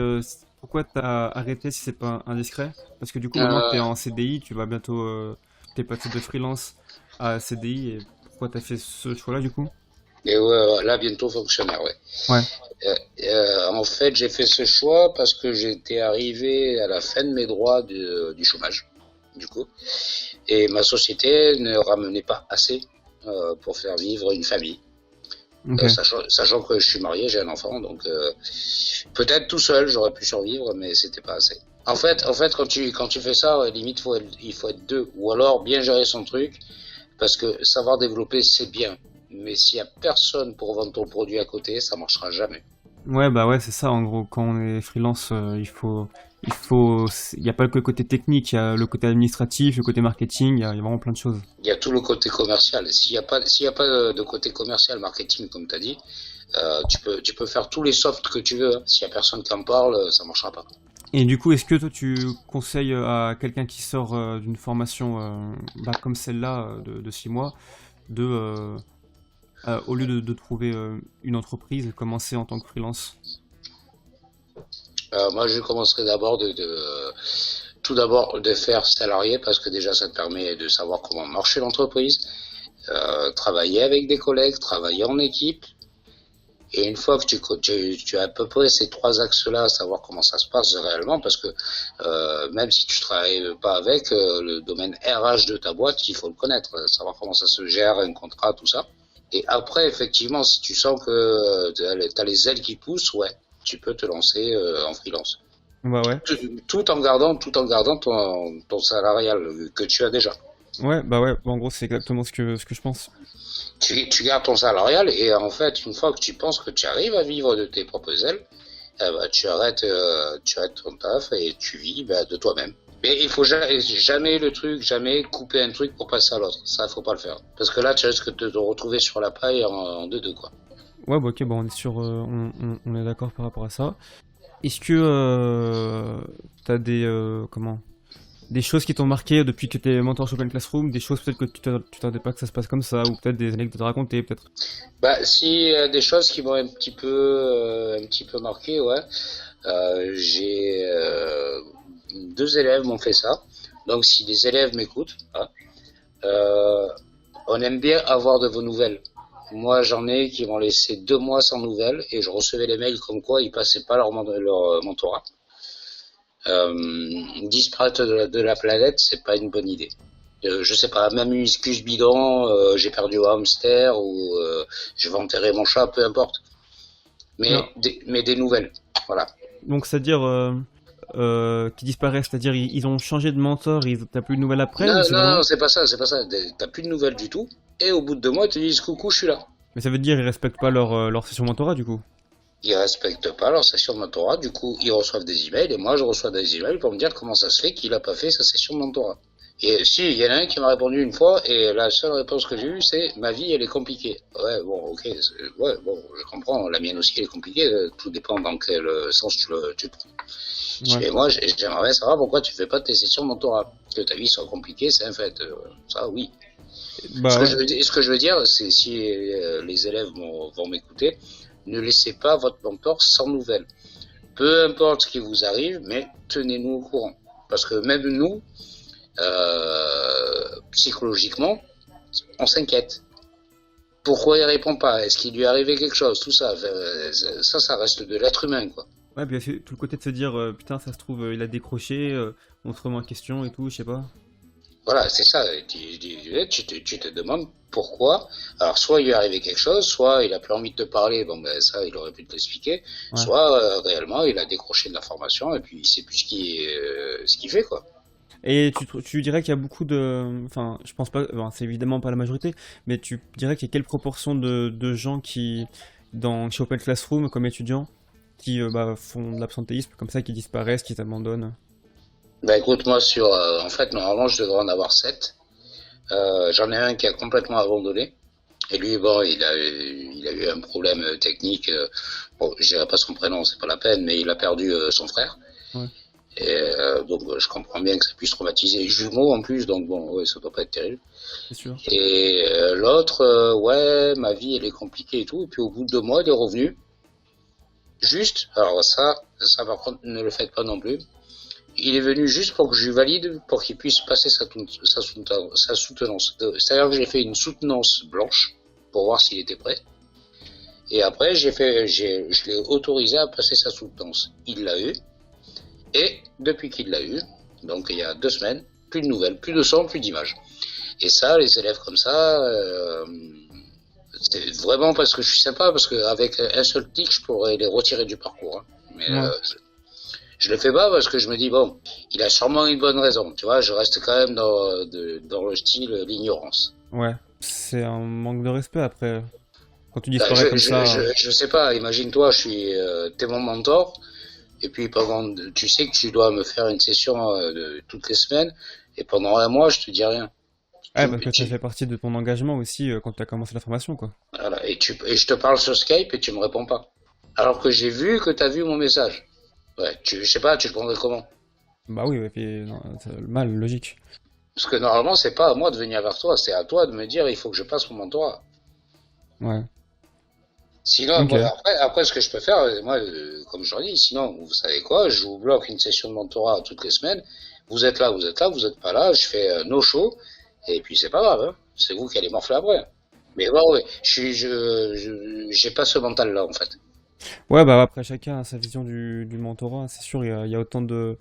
pourquoi t'as arrêté si c'est pas indiscret? Parce que du coup, maintenant t'es Euh, en CDI, tu vas bientôt... t'es passé de freelance à CDI, et pourquoi t'as fait ce choix-là du coup? et ouais, là, bientôt fonctionnaire, ouais. Ouais, En fait, j'ai fait ce choix parce que j'étais arrivé à la fin de mes droits du chômage, du coup. Et ma société ne ramenait pas assez pour faire vivre une famille. ok. Sachant que je suis marié, j'ai un enfant, donc peut-être tout seul j'aurais pu survivre, mais c'était pas assez. En fait, quand tu fais ça, limite il faut être deux, ou alors bien gérer son truc, parce que savoir développer c'est bien, mais s'il y a personne pour vendre ton produit à côté, ça marchera jamais. Ouais, bah ouais, c'est ça, en gros, quand on est freelance, il y a pas que le côté technique, il y a le côté administratif, le côté marketing, il y a vraiment plein de choses. Il y a tout le côté commercial. S'il y a pas de côté commercial, marketing, comme tu as dit, tu peux faire tous les softs que tu veux, hein. S'il y a personne qui en parle, ça marchera pas. Et du coup, est-ce que toi tu conseilles à quelqu'un qui sort d'une formation bah, comme celle-là de 6 mois, au lieu de trouver une entreprise, commencer en tant que freelance? Moi, je commencerai d'abord tout d'abord de faire salarié parce que déjà ça te permet de savoir comment marcher l'entreprise, travailler avec des collègues, travailler en équipe. Et une fois que tu as à peu près ces trois axes-là, savoir comment ça se passe réellement, parce que même si tu travailles pas avec le domaine RH de ta boîte, il faut le connaître, savoir comment ça se gère, un contrat, tout ça. Et après, effectivement, si tu sens que tu as les ailes qui poussent, ouais, tu peux te lancer en freelance. Bah ouais. Tout en gardant ton salarial que tu as déjà. Ouais, bah ouais, bah en gros c'est exactement ce que je pense. Tu gardes ton salarial et en fait, une fois que tu penses que tu arrives à vivre de tes propres ailes, eh ben, tu arrêtes ton taf et tu vis de toi-même. Mais il faut jamais couper un truc pour passer à l'autre. Ça, faut pas le faire. Parce que là, tu risques de te retrouver sur la paille en deux, quoi. Ouais, bah ok, bah on est sur, on est d'accord par rapport à ça. Est-ce que t'as des choses qui t'ont marqué depuis que t'es mentor sur Open Classroom, des choses peut-être que tu t'attendais pas que ça se passe comme ça, ou peut-être des anecdotes à raconter, peut-être. Bah, si des choses qui m'ont un petit peu marqué, ouais. J'ai deux élèves m'ont fait ça. Donc, si des élèves m'écoutent, hein, euh, on aime bien avoir de vos nouvelles. Moi, j'en ai qui m'ont laissé 2 mois sans nouvelles et je recevais les mails comme quoi ils passaient pas leur mentorat. Disparaître de la planète, c'est pas une bonne idée. Je sais pas, même une excuse bidon, j'ai perdu un hamster ou je vais enterrer mon chat, peu importe. Non. Mais des nouvelles, voilà. Donc, c'est-à-dire qui disparaissent, c'est-à-dire ils ont changé de mentor, t'as plus de nouvelles après ou Non, c'est non, vraiment... non, c'est pas ça, c'est pas ça. T'as plus de nouvelles du tout. Et au bout de 2 mois, ils te disent coucou, je suis là. Mais ça veut dire ils respectent pas leur session mentorat du coup. Ils respectent pas leur session de mentorat, du coup, ils reçoivent des emails et moi, je reçois des emails pour me dire comment ça se fait qu'il a pas fait sa session de mentorat. Et si, il y en a un qui m'a répondu une fois et la seule réponse que j'ai eue, c'est ma vie, elle est compliquée. Ouais, bon, ok, ouais, bon, je comprends. La mienne aussi, elle est compliquée. Tout dépend dans quel sens tu prends. Ouais. Et moi, j'aimerais savoir pourquoi tu fais pas tes sessions de mentorat. Que ta vie soit compliquée, c'est un fait. Ça, oui. Bah ouais. Ce que je veux dire, c'est si les élèves vont m'écouter, ne laissez pas votre mentor sans nouvelles. Peu importe ce qui vous arrive, mais tenez-nous au courant. Parce que même nous, psychologiquement, on s'inquiète. Pourquoi il répond pas? Est-ce qu'il lui est arrivé quelque chose? Tout ça, ça reste de l'être humain, quoi. Ouais, puis il y a tout le côté de se dire putain, ça se trouve, il a décroché, montre-moi en question et tout, je sais pas. Voilà, c'est ça. Tu te demandes pourquoi. Alors, soit il lui est arrivé quelque chose, soit il a plus envie de te parler. Bon, ben ça, il aurait pu te l'expliquer. Ouais. Soit réellement, il a décroché de l'information et puis il sait plus ce qu'il fait, quoi. Et tu dirais qu'il y a beaucoup de... Enfin, je pense pas... Bon, c'est évidemment pas la majorité, mais tu dirais qu'il y a quelle proportion de gens qui, chez Open Classroom, comme étudiants, qui bah, font de l'absentéisme comme ça, qui disparaissent, qui t'abandonnent? Ben écoute, moi en fait, normalement, je devrais en avoir 7. J'en ai un qui a complètement abandonné. Et lui, bon, il a eu un problème technique. Bon, je dirais pas son prénom, c'est pas la peine, mais il a perdu son frère. Ouais, Et donc, je comprends bien que ça puisse traumatiser les jumeaux en plus, donc bon, ouais, ça doit pas être terrible. c'est sûr. Et l'autre, ouais, ma vie, elle est compliquée et tout. Et puis au bout de 2 mois, il est revenu. Juste, alors ça par contre, ne le faites pas non plus. Il est venu juste pour que je lui valide, pour qu'il puisse passer sa soutenance. C'est-à-dire que j'ai fait une soutenance blanche pour voir s'il était prêt. Et après, je l'ai autorisé à passer sa soutenance. Il l'a eu. Et depuis qu'il l'a eu, donc il y a 2 semaines, plus de nouvelles, plus de son, plus d'images. Et ça, les élèves comme ça, c'est vraiment parce que je suis sympa, parce qu'avec un seul clic, je pourrais les retirer du parcours. Hein. Mais Ouais. je le fais pas parce que je me dis, bon, il a sûrement une bonne raison. Tu vois, je reste quand même dans le style l'ignorance. Ouais. C'est un manque de respect après. Quand tu Ben, disparais comme ça. je sais pas, imagine-toi, t'es mon mentor, et puis tu sais que tu dois me faire une session toutes les semaines, et pendant un mois, je te dis rien. Ouais, Tu, parce que ça tu, fait partie de ton engagement aussi quand tu as commencé la formation, quoi. voilà, et je te parle sur Skype et tu me réponds pas. Alors que j'ai vu que t'as vu mon message. Ouais, je sais pas, tu le prendrais comment? Bah oui, et puis, non, mal, logique. Parce que normalement, c'est pas à moi de venir vers toi, c'est à toi de me dire il faut que je passe mon mentorat. Ouais. Sinon, Ok. moi, après, ce que je peux faire, moi, comme je leur dis, sinon, vous savez quoi, je vous bloque une session de mentorat toutes les semaines. Vous êtes là, vous êtes là, vous êtes pas là, je fais no show, et puis c'est pas grave, hein. C'est vous qui allez morfler après. Mais bon, ouais, j'ai pas ce mental-là, en fait. Ouais, bah après, chacun a sa vision du mentorat, c'est sûr, il y a autant de...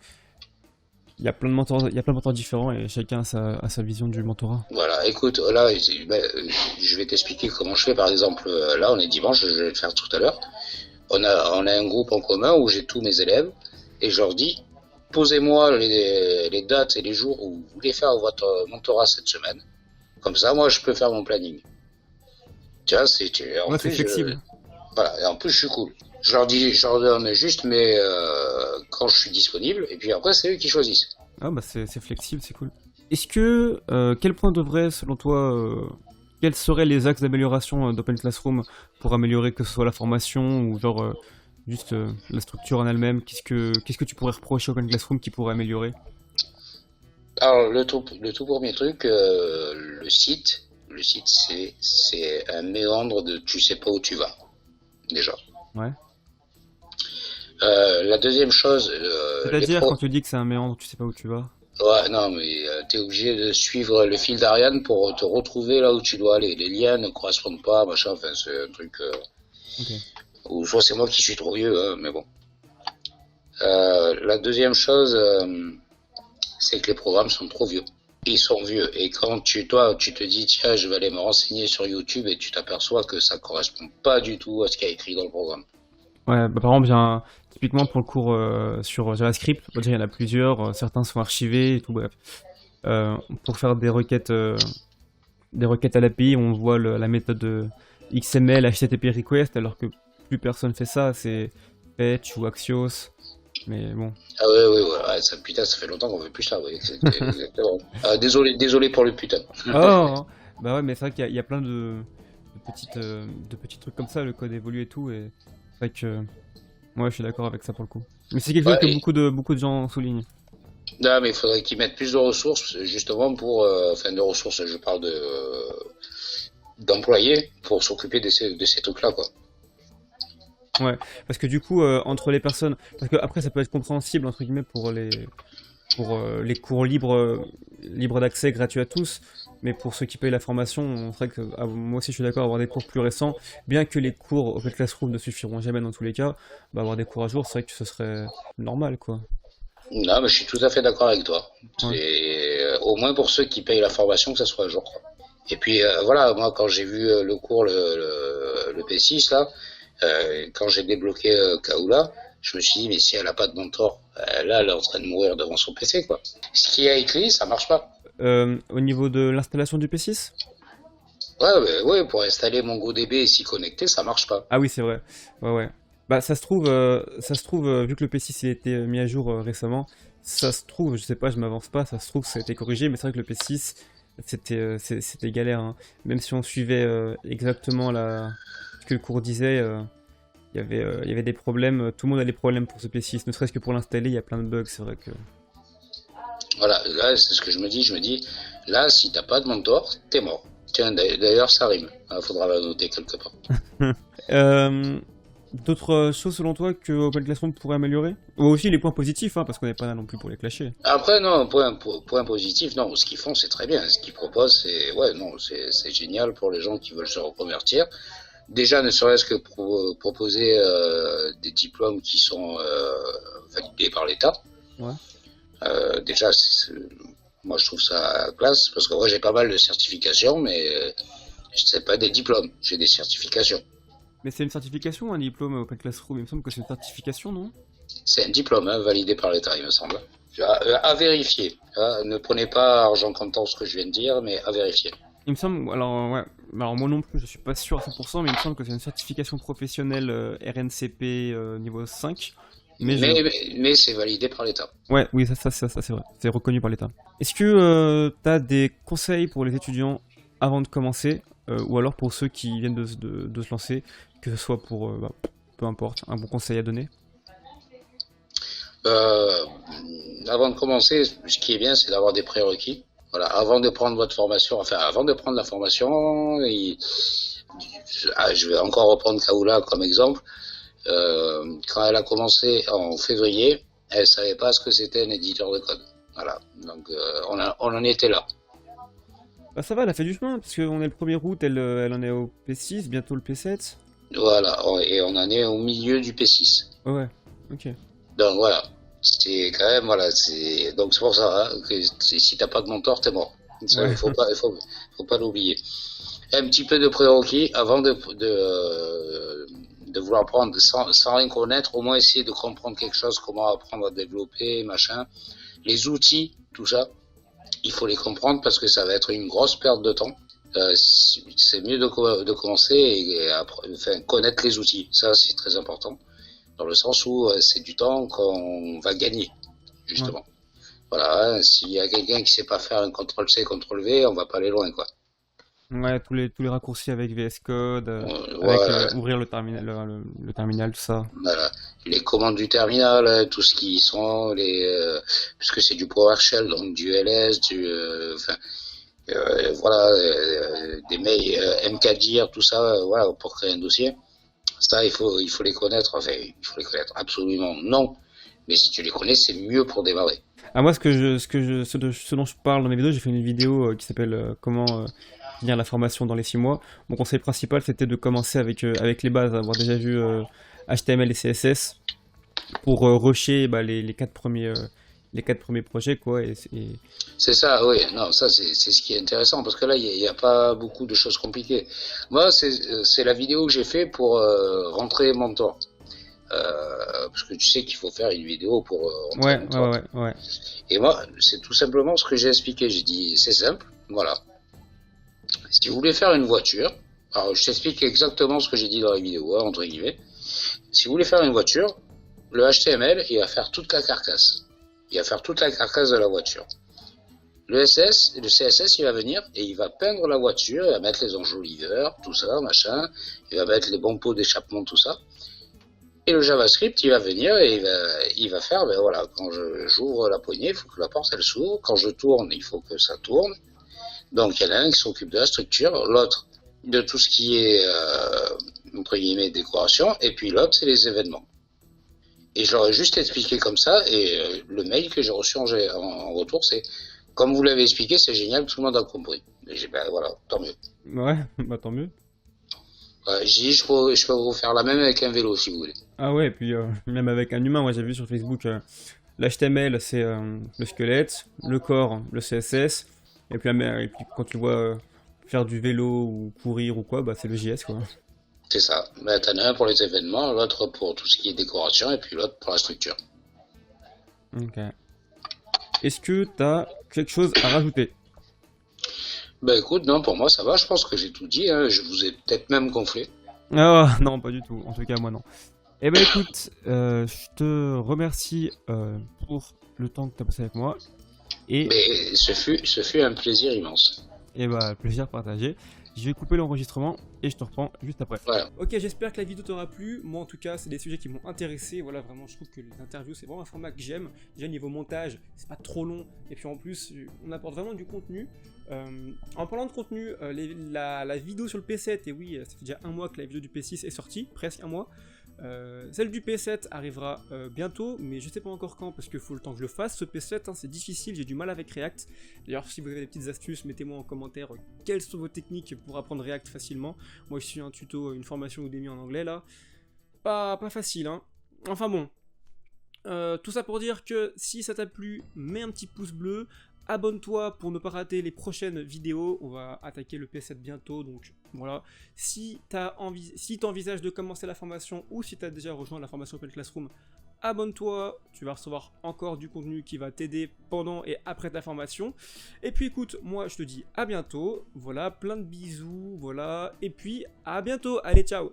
Il y a plein de mentors différents et chacun a sa vision du mentorat. Voilà, écoute, là, je vais t'expliquer comment je fais. Par exemple, là, on est dimanche, je vais le faire tout à l'heure. On a un groupe en commun où j'ai tous mes élèves et je leur dis, posez-moi les dates et les jours où vous voulez faire votre mentorat cette semaine. Comme ça, moi, je peux faire mon planning. Tu vois, en Ouais, c'est plus, flexible. voilà, et en plus, je suis cool. Je leur donne juste quand je suis disponible et puis après, c'est eux qui choisissent. Ah bah c'est flexible, c'est cool. Est-ce que, quel point devrait, selon toi, quels seraient les axes d'amélioration d'Open Classroom pour améliorer que ce soit la formation ou genre juste la structure en elle-même? Qu'est-ce que tu pourrais reprocher à Open Classroom qui pourrait améliorer? Alors, le tout premier truc, le site, c'est un méandre de tu sais pas où tu vas, déjà. Ouais. La deuxième chose, C'est-à-dire quand tu dis que c'est un méandre, tu sais pas où tu vas? Ouais, non, mais t'es obligé de suivre le fil d'Ariane pour te retrouver là où tu dois aller. Les liens ne correspondent pas, machin, enfin, c'est un truc Ok. ou soit c'est moi qui suis trop vieux, hein, mais bon. La deuxième chose, c'est que les programmes sont trop vieux. Ils sont vieux. Et quand toi, tu te dis, tiens, je vais aller me renseigner sur YouTube et tu t'aperçois que ça correspond pas du tout à ce qu'il y a écrit dans le programme. Ouais, bah, par exemple, typiquement pour le cours sur JavaScript, on va dire, il y en a plusieurs, certains sont archivés et tout, bref. Pour faire des requêtes à l'API, on voit la méthode XML HTTP request, alors que plus personne fait ça, c'est Fetch ou Axios, mais bon. Ah ouais, ouais, ouais, ouais, ça, putain, ça fait longtemps qu'on veut plus ça, oui, exactement. Désolé pour le putain. Oh, bah ouais, mais c'est vrai qu'il y a plein de petits trucs comme ça, le code évolue et tout, et c'est vrai que moi je suis d'accord avec ça pour le coup. Mais c'est quelque chose Ouais, que beaucoup de gens soulignent. non, mais il faudrait qu'ils mettent plus de ressources, justement pour, enfin, de ressources, je parle d'employés pour s'occuper de ces trucs-là, quoi. Ouais, parce que du coup, entre les personnes, parce que après ça peut être compréhensible entre guillemets pour les cours libres d'accès, gratuits à tous, mais pour ceux qui payent la formation, c'est vrai que moi aussi je suis d'accord, avoir des cours plus récents, bien que les cours Open Classroom ne suffiront jamais dans tous les cas, bah avoir des cours à jour, c'est vrai que ce serait normal, quoi. Non, mais je suis tout à fait d'accord avec toi. Ouais. C'est au moins pour ceux qui payent la formation que ça soit à jour, quoi. Et puis voilà, moi quand j'ai vu le cours le P6 là, quand j'ai débloqué Kaoula, je me suis dit mais si elle a pas de mentor, là elle est en train de mourir devant son PC quoi. Ce qui a écrit, ça marche pas. Au niveau de l'installation du P6? Ouais, ouais, pour installer MongoDB et s'y connecter, ça marche pas. Ah oui, c'est vrai. Ouais, ouais. Bah, ça se trouve, vu que le P6 il a été mis à jour récemment, ça se trouve, je sais pas, je m'avance pas, ça se trouve, ça a été corrigé, mais c'est vrai que le P6, c'était galère, hein. Même si on suivait exactement ce que le cours disait, il y avait des problèmes, tout le monde a des problèmes pour ce P6, ne serait-ce que pour l'installer, il y a plein de bugs, c'est vrai que... Voilà, là c'est ce que je me dis, là si t'as pas de mentor, t'es mort. Tiens, d'ailleurs ça rime, il faudra la noter quelque part. Euh, D'autres choses selon toi que Open Classroom pourrait améliorer? Ou aussi les points positifs, hein, parce qu'on n'est pas là non plus pour les clasher. Après, non, point positif, non, ce qu'ils font, c'est très bien. Ce qu'ils proposent, ouais, non, c'est génial pour les gens qui veulent se reconvertir. Déjà, ne serait-ce que proposer des diplômes qui sont validés par l'État. Ouais. Déjà, moi, je trouve ça classe, parce que moi, j'ai pas mal de certifications, mais c'est pas des diplômes, j'ai des certifications. Mais c'est une certification, un diplôme Open Classroom, il me semble que c'est une certification, non? C'est un diplôme hein, validé par l'État, il me semble. À vérifier. Ne prenez pas argent comptant ce que je viens de dire, mais à vérifier. Il me semble, alors ouais, alors moi non plus, je suis pas sûr à 100%, mais il me semble que c'est une certification professionnelle RNCP niveau 5. Mais je... Mais c'est validé par l'État. Ouais, oui, ça c'est vrai, c'est reconnu par l'État. Est-ce que t'as des conseils pour les étudiants avant de commencer, ou alors pour ceux qui viennent de se lancer, que ce soit pour, peu importe, un bon conseil à donner? Euh, Avant de commencer, ce qui est bien, c'est d'avoir des prérequis. Voilà, avant de prendre votre formation, enfin avant de prendre la formation, je vais encore reprendre Kaoula comme exemple. Quand elle a commencé en février, elle savait pas ce que c'était un éditeur de code. Voilà, donc on en était là. Bah ça va, elle a fait du chemin, parce qu'on est le 1er août, elle en est au P6, bientôt le P7. Voilà, et on en est au milieu du P6. Ouais, ouais, ok. Donc voilà, c'est quand même voilà, donc c'est pour ça hein, que si t'as pas de mentor, t'es mort. Ça, Ouais. faut pas l'oublier. Un petit peu de prérequis avant de vouloir prendre sans rien connaître, au moins essayer de comprendre quelque chose, comment apprendre à développer, machin, les outils, tout ça. Il faut les comprendre parce que ça va être une grosse perte de temps. C'est mieux de commencer et après, enfin, connaître les outils. Ça, c'est très important. Dans le sens où c'est du temps qu'on va gagner, Ouais. justement. Voilà, hein, s'il y a quelqu'un qui sait pas faire un CTRL-C, CTRL-V, on va pas aller loin, quoi. Ouais, tous les raccourcis avec VS Code, avec Voilà, ouvrir le terminal, tout ça. voilà. Les commandes du terminal, tout ce qui sont puisque c'est du PowerShell, donc du LS, enfin, voilà, des mails, MKDIR, tout ça, voilà, pour créer un dossier. Ça, il faut les connaître. Enfin, il faut les connaître. Absolument non. Mais si tu les connais, c'est mieux pour démarrer. Ah, moi, ce dont je parle dans mes vidéos, j'ai fait une vidéo qui s'appelle comment finir la formation dans les 6 mois. Mon conseil principal, c'était de commencer avec les bases, avoir déjà vu HTML et CSS pour rusher bah, les 4 premiers projets, quoi. C'est ça, oui. Non, ça c'est ce qui est intéressant parce que là il y a pas beaucoup de choses compliquées. Moi c'est la vidéo que j'ai fait pour rentrer mentor. Parce que tu sais qu'il faut faire une vidéo pour rentrer Ouais, ouais, mentor. ouais, ouais. Et moi c'est tout simplement ce que j'ai expliqué. J'ai dit c'est simple, voilà. Si vous voulez faire une voiture, alors je t'explique exactement ce que j'ai dit dans la vidéo, hein, entre guillemets. Si vous voulez faire une voiture, le HTML il va faire toute la carcasse. Il va faire toute la carcasse de la voiture. Le CSS, il va venir et il va peindre la voiture, il va mettre les enjoliveurs, tout ça, machin, il va mettre les bons pots d'échappement, tout ça. Et le JavaScript, il va venir et il va faire, ben voilà, quand j'ouvre la poignée, il faut que la porte, elle s'ouvre. Quand je tourne, il faut que ça tourne. Donc, il y en a un qui s'occupe de la structure, l'autre de tout ce qui est, entre guillemets, décoration, et puis l'autre, c'est les événements. Et je leur ai juste expliqué comme ça, et le mail que j'ai reçu en retour, c'est comme vous l'avez expliqué, c'est génial, tout le monde a compris. Et j'ai ben voilà, tant mieux. Ouais, bah tant mieux. J'ai dit, je peux vous faire la même avec un vélo si vous voulez. Ah ouais, et puis même avec un humain, moi j'ai vu sur Facebook, l'HTML c'est le squelette, le corps, le CSS, et puis quand tu le vois faire du vélo ou courir ou quoi, bah c'est le JS quoi. C'est ça. Ben, t'en as un pour les événements, l'autre pour tout ce qui est décoration, et puis l'autre pour la structure. Ok. Est-ce que t'as quelque chose à rajouter? Ben écoute, non, pour moi ça va, je pense que j'ai tout dit, hein. Je vous ai peut-être même gonflé. Ah non, pas du tout, en tout cas moi non. Eh ben écoute, je te remercie pour le temps que t'as passé avec moi, et, Mais ce fut un plaisir immense. et bah plaisir partagé. Je vais couper l'enregistrement et je te reprends juste après. Voilà. Ok, j'espère que la vidéo t'aura plu. Moi, en tout cas, c'est des sujets qui m'ont intéressé. Voilà, vraiment, je trouve que les interviews, c'est vraiment un format que j'aime. Déjà, niveau montage, c'est pas trop long. Et puis en plus, on apporte vraiment du contenu. En parlant de contenu, la vidéo sur le P7, et oui, ça fait déjà un mois que la vidéo du P6 est sortie, presque un mois. Celle du P7 arrivera bientôt, mais je sais pas encore quand, parce qu'il faut le temps que je le fasse. Ce P7, hein, c'est difficile, j'ai du mal avec React. D'ailleurs, si vous avez des petites astuces, mettez-moi en commentaire quelles sont vos techniques pour apprendre React facilement. Moi, je suis un tuto, une formation Udemy en anglais là. Pas facile, hein. Enfin bon. Tout ça pour dire que si ça t'a plu, mets un petit pouce bleu. Abonne-toi pour ne pas rater les prochaines vidéos. On va attaquer le P7 bientôt, donc voilà. Si t'envisages de commencer la formation ou si t'as déjà rejoint la formation Open Classroom, abonne-toi, tu vas recevoir encore du contenu qui va t'aider pendant et après ta formation. Et puis écoute, moi je te dis à bientôt, voilà, plein de bisous, voilà, et puis à bientôt, allez ciao.